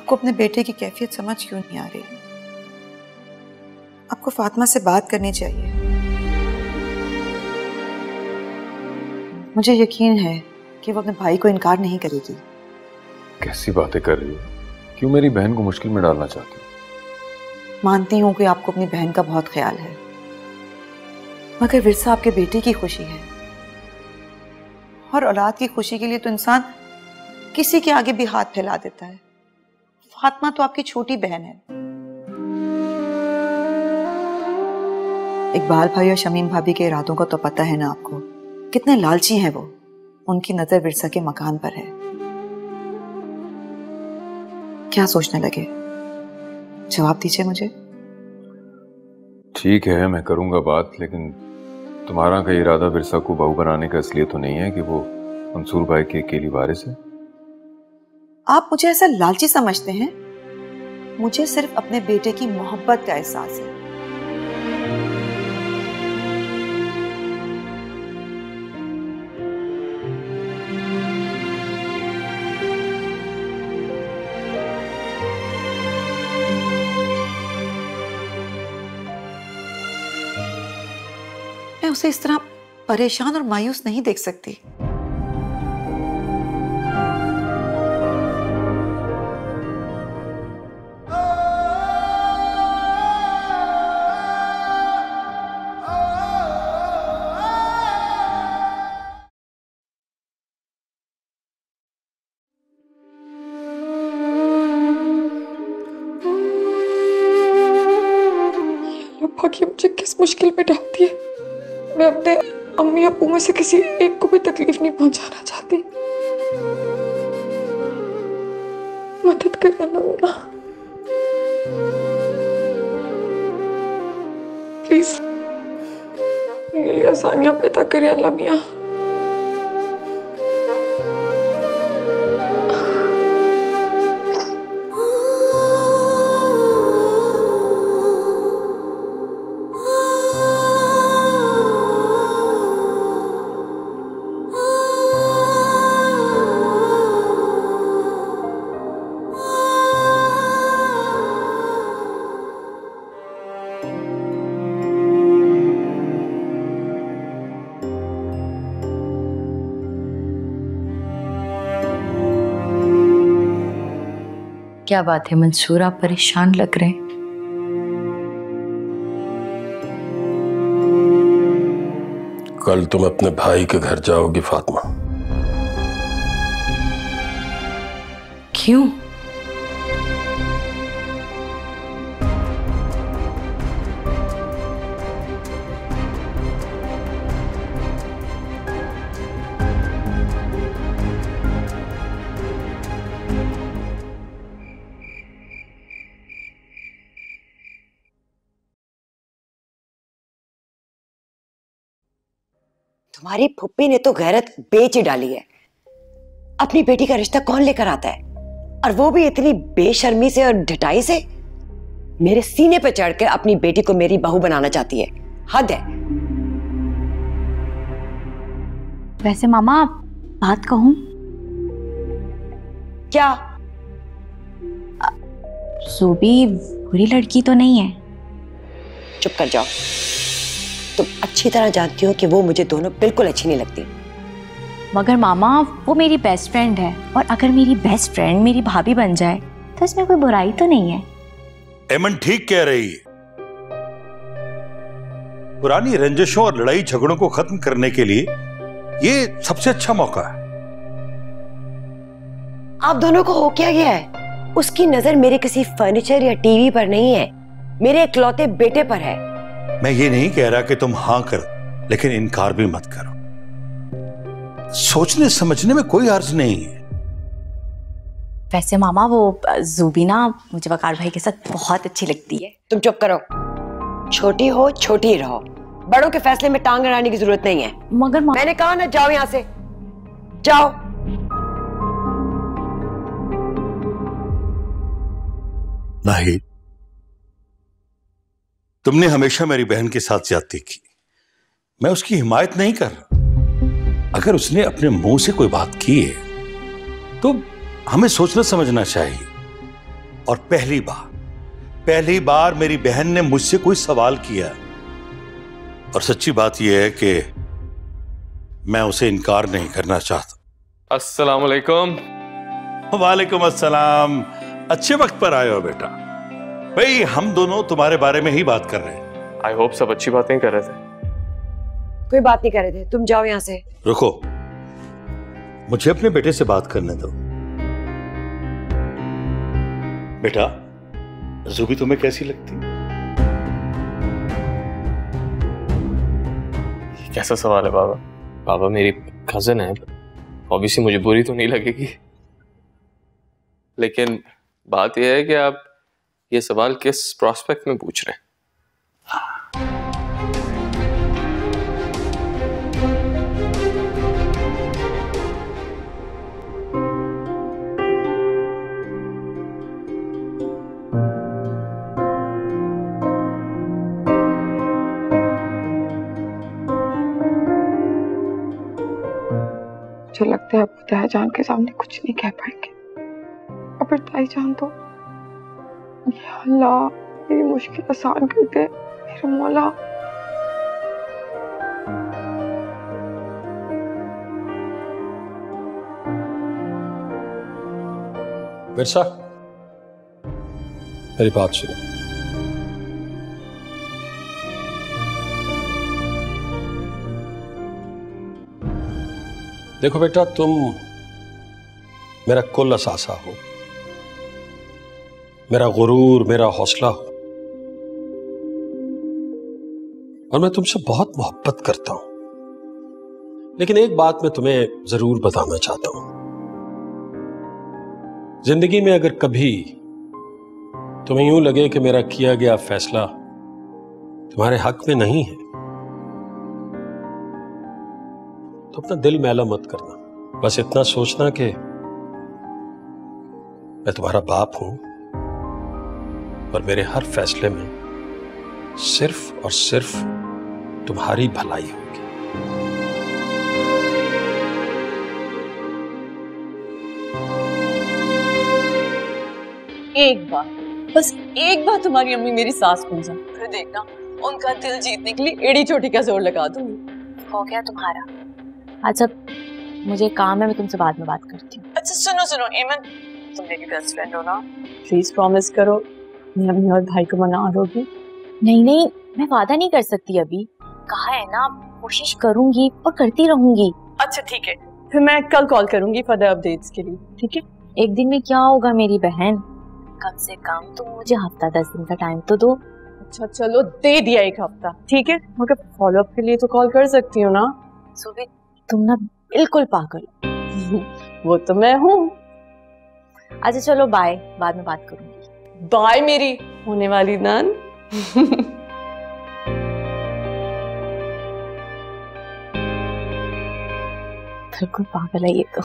आपको अपने बेटे की कैफियत समझ क्यों नहीं आ रही? आपको फातिमा से बात करनी चाहिए। मुझे यकीन है कि वो अपने भाई को इनकार नहीं करेगी। कैसी बातें कर रही हो? क्यों मेरी बहन को मुश्किल में डालना चाहती हो? मानती हूं कि आपको अपनी बहन का बहुत ख्याल है, मगर विरसा आपके बेटे की खुशी है, और औलाद की खुशी के लिए तो इंसान किसी के आगे भी हाथ फैला देता है। फातिमा तो आपकी छोटी बहन है। इकबाल भाई और शमीम भाभी के इरादों का तो पता है ना आपको, कितने लालची हैं वो। उनकी नजर विरसा के मकान पर है। क्या सोचने लगे? जवाब दीजिए मुझे। ठीक है, मैं करूंगा बात, लेकिन तुम्हारा का इरादा विरसा को बहू बनाने का इसलिए तो नहीं है कि वो मंसूर भाई की अकेली वारिस है? आप मुझे ऐसा लालची समझते हैं? मुझे सिर्फ अपने बेटे की मोहब्बत का एहसास है। मैं उसे इस तरह परेशान और मायूस नहीं देख सकती। भाग्य मुझे किस मुश्किल में डालती है। मैं अपने अम्मी अब्बू में से किसी एक को भी तकलीफ नहीं पहुंचाना चाहती। मदद करना ना प्लीज, मेरे लिए आसानियां पैदा करे अल्लाह मियां। क्या बात है मंसूर, आप परेशान लग रहे हैं। कल तुम अपने भाई के घर जाओगी फातिमा। क्यों? तुम्हारी फुप्पी ने तो गैरत बेच ही डाली है। अपनी बेटी का रिश्ता कौन लेकर आता है, और वो भी इतनी बेशर्मी से और ढिठाई से। मेरे सीने पे चढ़कर अपनी बेटी को मेरी बहू बनाना चाहती है। हद है। वैसे मामा, बात कहूं? क्या? ज़ूबी बुरी लड़की तो नहीं है। चुप कर जाओ। तुम अच्छी तरह जानती हो कि वो मुझे दोनों बिल्कुल अच्छी नहीं लगती। मगर मामा, वो मेरी बेस्ट फ्रेंड है, और अगर मेरी बेस्ट फ्रेंड मेरी भाभी बन जाए तो इसमें कोई बुराई तो नहीं है। एमन ठीक कह रही है। पुरानी रंजिशों और लड़ाई झगड़ों को खत्म करने के लिए ये सबसे अच्छा मौका है। आप दोनों को हो क्या गया है? उसकी नजर मेरे किसी फर्नीचर या टीवी पर नहीं है, मेरे इकलौते बेटे पर है। मैं ये नहीं कह रहा कि तुम हाँ करो, लेकिन इनकार भी मत करो। सोचने समझने में कोई अर्ज नहीं है। वैसे मामा, वो ज़ूबी ना मुझे वकार भाई के साथ बहुत अच्छी लगती है। तुम चुप करो। छोटी हो छोटी ही रहो, बड़ों के फैसले में टांग अड़ाने की जरूरत नहीं है। मगर मैंने कहा ना, जाओ यहां से, जाओ। नहीं, तुमने हमेशा मेरी बहन के साथ ज्यादती की। मैं उसकी हिमायत नहीं कर रहा। अगर उसने अपने मुंह से कोई बात की है तो हमें सोचना समझना चाहिए। और पहली बार मेरी बहन ने मुझसे कोई सवाल किया। और सच्ची बात यह है कि मैं उसे इनकार नहीं करना चाहता। अस्सलाम वालेकुम। वालेकुम अस्सलाम। अच्छे वक्त पर आए हो बेटा। भाई हम दोनों तुम्हारे बारे में ही बात कर रहे हैं। आई होप सब अच्छी बातें कर रहे थे। कोई बात नहीं कर रहे थे, तुम जाओ यहां से। रुको, मुझे अपने बेटे से बात करने दो। बेटा, ज़ुबी तुम्हें कैसी लगती? कैसा सवाल है बाबा? बाबा मेरी कजन है, ऑब्वियसली मुझे बुरी तो नहीं लगेगी, लेकिन बात यह है कि आप ये सवाल किस प्रोस्पेक्ट में पूछ रहे हैं? मुझे लगता है अब ताई जान के सामने कुछ नहीं कह पाएंगे। और फिर ताई जान तो, या अल्लाह मेरी मुश्किल आसान कर दे मेरे मौला। विरसा, मेरी बात सुनो। देखो बेटा, तुम मेरा कुल असासा हो, मेरा गुरूर, मेरा हौसला हो, और मैं तुमसे बहुत मोहब्बत करता हूं। लेकिन एक बात मैं तुम्हें जरूर बताना चाहता हूं। जिंदगी में अगर कभी तुम्हें यूं लगे कि मेरा किया गया फैसला तुम्हारे हक में नहीं है, तो अपना दिल मैला मत करना। बस इतना सोचना कि मैं तुम्हारा बाप हूं और मेरे हर फैसले में सिर्फ और सिर्फ तुम्हारी भलाई होगी। एक बार, बस एक बार तुम्हारी अम्मी मेरी सास बन जाए, फिर देखना उनका दिल जीतने के लिए एड़ी चोटी का जोर लगा दूंगी। हो गया तुम्हारा। अच्छा मुझे काम है, मैं तुमसे बाद में बात करती हूँ। अच्छा सुनो एमन, तुम मेरी बेस्ट फ्रेंड हो ना, प्लीज प्रॉमिस करो मैं अम्मी और भाई को मना दोगी। नहीं, मैं वादा नहीं कर सकती अभी। कहा है ना, कोशिश करूंगी और करती रहूंगी। अच्छा ठीक है, फिर मैं कल कॉल करूंगी फर्दर अपडेट्स के लिए, ठीक है? एक दिन में क्या होगा मेरी बहन, कम से कम तुम मुझे हफ्ता 10 दिन का टाइम तो दो। अच्छा चलो दे दिया एक हफ्ता, ठीक है, मगर फॉलो अप के लिए तो कॉल कर सकती हूँ ना। सुबह तुम ना बिल्कुल पागल। वो तो मैं हूँ। अच्छा चलो बाय, बाद में बात करूंगी। बाय मेरी होने वाली नान। बिल्कुल पागल है ये तो।